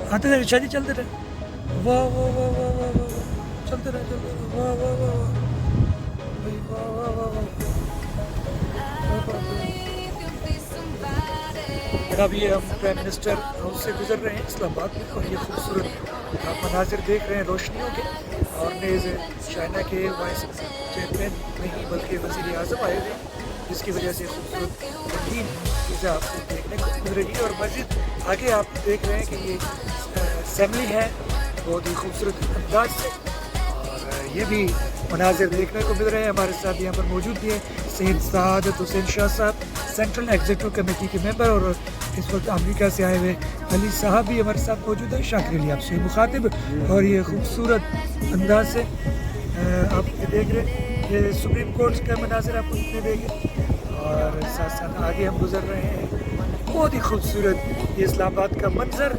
आते रहे शादी चलते रहे, वाह वाह वाह वाह वाह वाह, चलते रहे वाह वाह वाह वाह भाई, वाह वाह वाह वाह। जनाब ये हम प्राइम मिनिस्टर हाउस से गुजर रहे हैं इस्लामाबाद में, और ये खूबसूरत आप मनाजिर देख रहे हैं रोशनियों के, और नेज़ चाइना के वाइस चेयरमैन नहीं बल्कि वज़ीर आज़म आए हुए हैं, जिसकी वजह से खूबसूरत रंगीन चीज़ें आपको देखने को मिल रही है। और मस्जिद आगे आप देख रहे हैं कि ये असेंबली है बहुत ही खूबसूरत अंदाज से, और ये भी मनाजिर देखने को मिल रहे हैं। हमारे साथ यहाँ पर मौजूद भी हैं सैयद सआदत हुसैन शाह साहब, सेंट्रल एग्जीक्यूटिव कमेटी के मेंबर, और इस वक्त अमेरिका से आए हुए अली साहब भी हमारे साथ मौजूद है। शाकिर अली आपसे मुखातिब, और ये खूबसूरत अंदाज से आप देख रहे हैं ये सुप्रीम कोर्ट का मनाजिर आपको इतने देंगे, और साथ साथ आगे हम गुजर रहे हैं। बहुत ही खूबसूरत ये इस्लामाबाद का मंजर,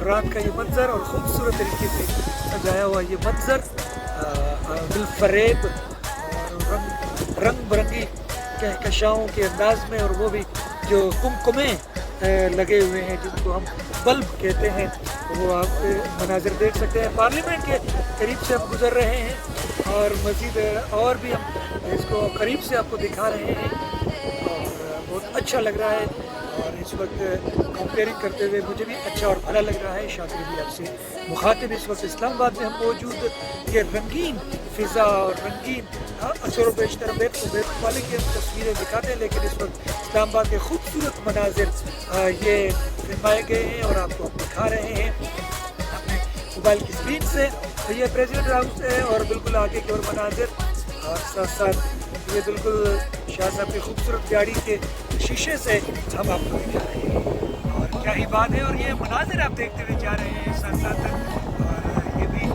रात का ये मंजर, और ख़ूबसूरत तरीके से सजाया हुआ ये मंजर, बिलफरेब और रंग बिरंगी कहकशाओं के अंदाज में, और वो भी जो कुमकुमे लगे हुए हैं जिनको हम बल्ब कहते हैं, वो आप मनाजिर देख सकते हैं। पार्लियामेंट के करीब से हम गुजर रहे हैं, और मज़ीद और भी हम इसको करीब से आपको दिखा रहे हैं, और बहुत अच्छा लग रहा है। और इस वक्त कंपेयरिंग करते हुए मुझे भी अच्छा और भला लग रहा है। शाकिर भी आपसे मुखातिब, इस वक्त इस्लामाबाद में हम मौजूद ये रंगीन फ़िज़ा और रंगीन अक्सर बेशतर बैत वाले की हम तस्वीरें दिखाते हैं, लेकिन इस वक्त इस्लामाबाद के खूबसूरत मनाजिर ये फिल्माए गए हैं और आपको हम दिखा रहे हैं अपने मोबाइल की स्क्रीन से। तो ये प्रेसिडेंट हाउस है, और बिल्कुल आगे की ओर मनाजिर, और साथ साथ ये बिल्कुल शाह साहब की खूबसूरत गाड़ी के शीशे से हम आपको दिखा रहे हैं, और क्या ही बात है। और ये मनाजिर आप देखते हुए जा रहे हैं साथ साथ, और ये भी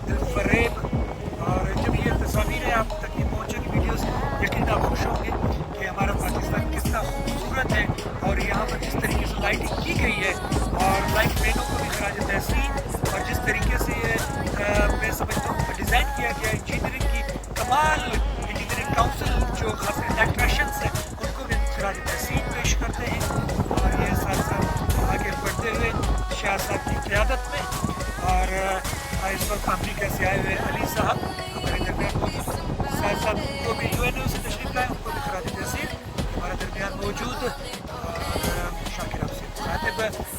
दिलफरेब, और जब ये तस्वीरें आप तक ये पहुँचेंगी वीडियोस, यकीन आप खुश होंगे कि हमारा पाकिस्तान कितना खूबसूरत है, और यहाँ पर जिस तरीके से लाइटिंग की गई है, और लाइट मैनों को भी खराज तहसीन, और जिस तरीके से ये मैं समझता हूँ डिज़ाइन किया गया इंजीनियरिंग की कमाल, इंजीनियरिंग काउंसिल जो खास इलेक्ट्रिशियंस हैं उनको भी खराज तहसीन पेश करते हैं। और ये साथ साथ आगे बढ़ते हुए शाह साहब की क़यादत में, और इस वक्त अमेरिका से आए हुए अली साहब हमारे दरमियान मौजूद, साथ साथ उनको भी UNO से तशरीफ़ लाए, उनको भी खराज तहसीन हमारे दरमियान मौजूद। शाकिर आपसे मुखातिब,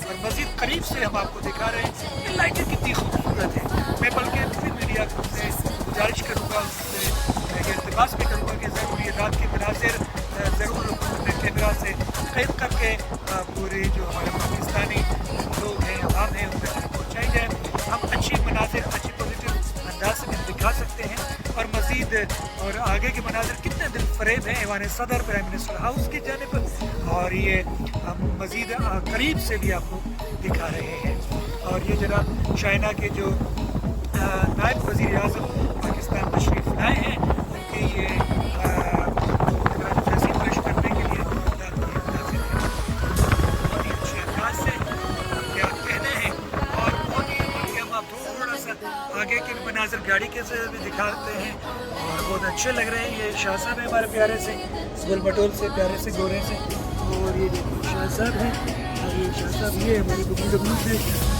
और मज़ीद करीब से हम आपको दिखा रहे हैं कि लाइटें कितनी खूबसूरत है। मैं बल्कि पूरी मीडिया से गुजारिश करूँगा, उससे इल्तिमास भी करूँगा कि ज़रूर ये रात के मनाजिर ज़रूर अपने कैमरा से कैद करके पूरे जो हमारे पाकिस्तानी लोग हैं, आवाम हैं, उन तक पहुँचाई जाए। हम अच्छी मनाजिर अच्छी पॉजिटिव अंदाज से दिखा सकते हैं, और मज़ीद और आगे के मनाजिर कितने दिलफरेब हैं ऐवान सदर प्राइम मिनिस्टर हाउस की जानिब, और ये हम मज़ीद करीब से भी आपको दिखा रहे हैं। और ये जनाब चाइना के जो नायब वज़ीर आज़म पाकिस्तान तशरीफ़ लाए हैं, उनके ये तहसीन पेश करने के लिए बहुत ही अच्छे अंदाज से क्या कहने हैं, और बहुत ही हम आप थोड़ा सा आगे के मनाजिर गाड़ी के से भी दिखाते हैं, और बहुत अच्छे लग रहे हैं। ये शाह साहब है हमारे प्यारे से गोल मटोल से, प्यारे से गोरे से, और ये शाह साहब हैं, और ये शाह साहब ये हमारे डब्ल्यू से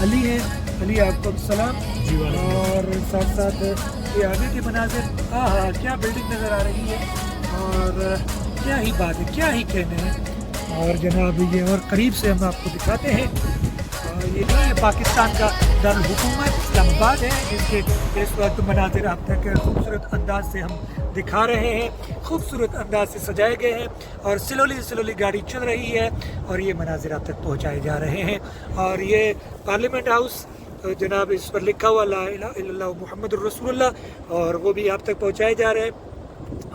अली हैं। अली आपको सलाम। और साथ साथ ये आगे के मनाजिर, हाँ क्या बिल्डिंग नज़र आ रही है, और क्या ही बात है, क्या ही कहने हैं। और जनाब ये और करीब से हम आपको दिखाते हैं, ये नहीं है पाकिस्तान का दारुल हुकूमत इस्लामाबाद है, जिसके इस वक्त मनाजिर आप तक खूबसूरत अंदाज से हम दिखा रहे हैं, खूबसूरत अंदाज से सजाए गए हैं, और स्लोली गाड़ी चल रही है, और ये मनाजिर आप तक पहुँचाए जा रहे हैं। और ये पार्लियामेंट हाउस जनाब इस पर लिखा हुआ ला इलाहा इल्लल्लाह मुहम्मदुर रसूलुल्लाह, और वो भी आप तक पहुँचाए जा रहे हैं।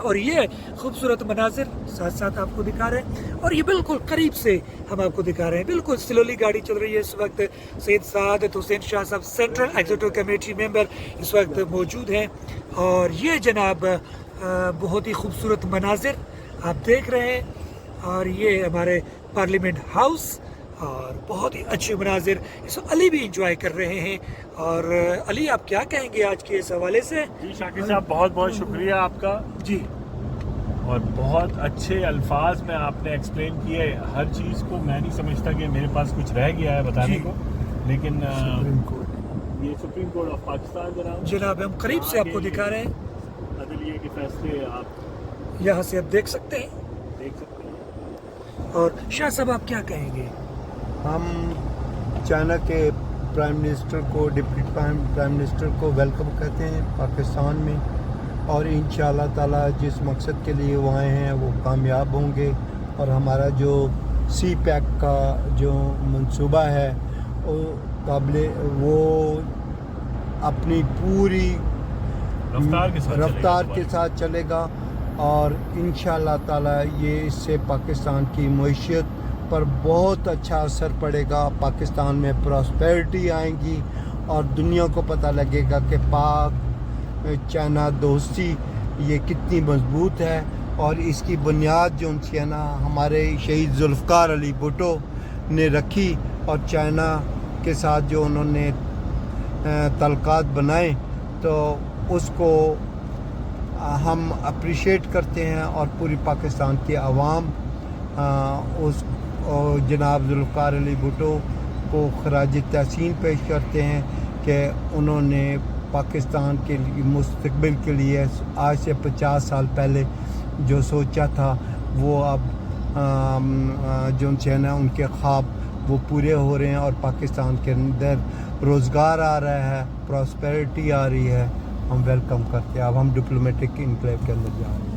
और ये खूबसूरत मनाजिर साथ साथ आपको दिखा रहे हैं, और ये बिल्कुल करीब से हम आपको दिखा रहे हैं। बिल्कुल स्लोली गाड़ी चल रही है इस वक्त। सैयद सआदत हुसैन शाह साहब सेंट्रल एग्जीक्यूटिव कमेटी मेंबर इस वक्त मौजूद हैं, और ये जनाब बहुत ही खूबसूरत मनाजिर आप देख रहे हैं, और ये हमारे पार्लियामेंट हाउस, और बहुत ही अच्छे मनाजिर इसको अली भी इंजॉय कर रहे हैं। और अली आप क्या कहेंगे आज के इस हवाले से? जी शाकिर साहब बहुत बहुत शुक्रिया आपका जी, और बहुत अच्छे अल्फाज में आपने एक्सप्लेन किए हर चीज़ को। मैं नहीं समझता कि मेरे पास कुछ रह गया है बताने को, लेकिन सुप्रीम कोर्ट ये सुप्रीम कोर्ट ऑफ पाकिस्तान जनाब जनाब हम करीब से आपको दिखा रहे हैं, अदलिया के फैसले आप यहाँ से आप देख सकते हैं। देख सकते हैं। और शाह साहब आप क्या कहेंगे? हम चाइना के प्राइम मिनिस्टर को, डिप्टी प्राइम मिनिस्टर को वेलकम कहते हैं पाकिस्तान में, और इंशाअल्लाह ताला जिस मकसद के लिए वो आए हैं वो कामयाब होंगे, और हमारा जो सी पैक का जो मंसूबा है वो अपनी पूरी रफ्तार के साथ चलेगा, और इंशाअल्लाह ताला ये इससे पाकिस्तान की मईशत पर बहुत अच्छा असर पड़ेगा। पाकिस्तान में प्रॉस्पेरिटी आएगी और दुनिया को पता लगेगा कि पाक चाइना दोस्ती ये कितनी मजबूत है, और इसकी बुनियाद जो है ना हमारे शहीद जुल्फ़कार अली भुट्टो ने रखी, और चाइना के साथ जो उन्होंने तल्कात बनाए तो उसको हम अप्रिशिएट करते हैं, और पूरी पाकिस्तान की आवाम उस जनाब जुल्फ़कार अली भुट्टो को खराज तहसीन पेश करते हैं कि उन्होंने पाकिस्तान के मुस्तक़बिल के लिए आज से 50 साल पहले जो सोचा था वो अब जो है ना उनके ख्वाब वो पूरे हो रहे हैं, और पाकिस्तान के अंदर रोज़गार आ रहा है, प्रॉस्पेरिटी आ रही है। हम वेलकम करते हैं। अब हम डिप्लोमेटिक इनक्लेव के अंदर जा रहे हैं।